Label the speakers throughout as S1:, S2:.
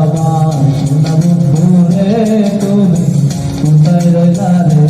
S1: আমার সোনা বন্ধু রে তুমি কোথায় রইলা রে।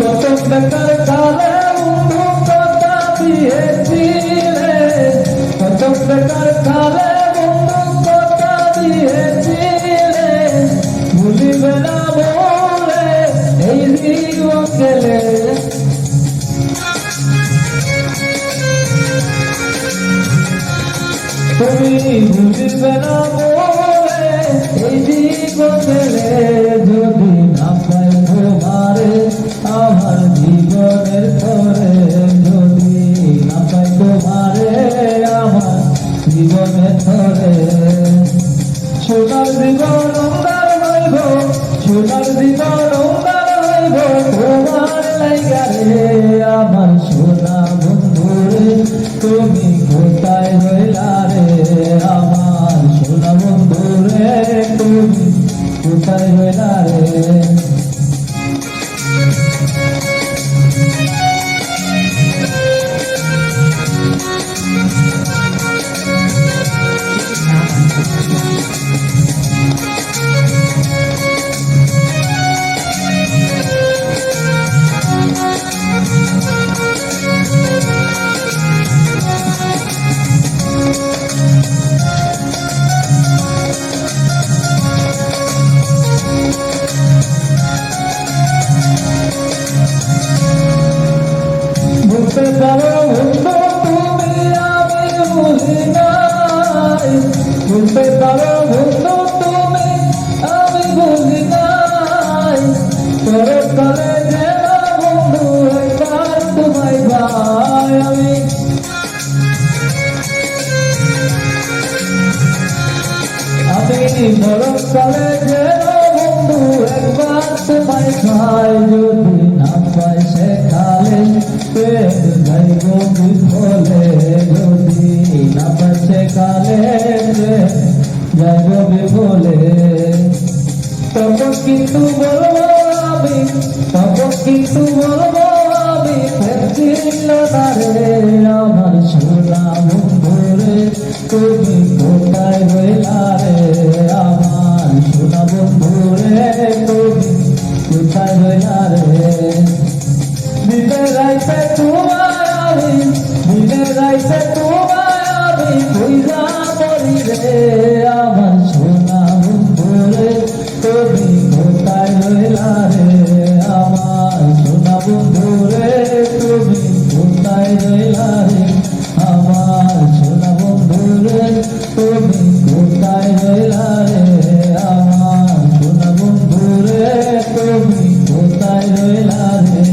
S1: কত বেকার কালে বন্ধু কথা দিয়েছিলে, কত বেকার কালে বন্ধু কথা দিয়েছিলে, ভুলিবে না বলে এই জীবন গেলে। তুমি ভুলিবে না বলে এই জীবন গেলে, যদি না পাই তোমারে আমার জীবনের তরে, যদি না পাই তোমারে আমার জীবনের তরে। সোনার জীবন অঙ্গার হইব, সোনার জীবন অঙ্গার হইব তোমার লাইগা রে। আমার সোনা বন্ধু রে তুমি কোথায় রইলা রে, আমার সোনা বন্ধু রে তুমি কোথায় রইলা রে। বলতে পারো বন্ধু তুমি আমি বুঝি নাই, বলতে পারো বন্ধু তুমি আমি বুঝি নাই, তোর তলে যেন বন্ধু একবার তোমায় পাই আমি। আমি তোর তলে যেন বন্ধু একবার তোমায় পাই, যদি না পাই সেখানে যাইব বিফলে, যদি না পাই সেখানে যাইব বিফলে। তখন কিন্তু বলবো আমি, তখন কিন্তু বলবো আমি ফেরছিল না রে। আমার সোনা বন্ধু রে তুমি কোথায় রইলা রে, আমার সোনা বন্ধু রে তুমি কোথায় রইলা রে। দিনে রাইতে তোমায় আমি, দিনে রাইতে তোমায় আমি বুঝা মরি রে। আমার সোনা বন্ধু রে তুমি কোথায় রইলা রে, আমার সোনা বন্ধু রে তুমি কোথায় রইলা রে, আমার সোনা বন্ধু রে তুমি কোথায় রইলা রে, আমার সোনা বন্ধু রে তুমি কোথায় রইলা রে।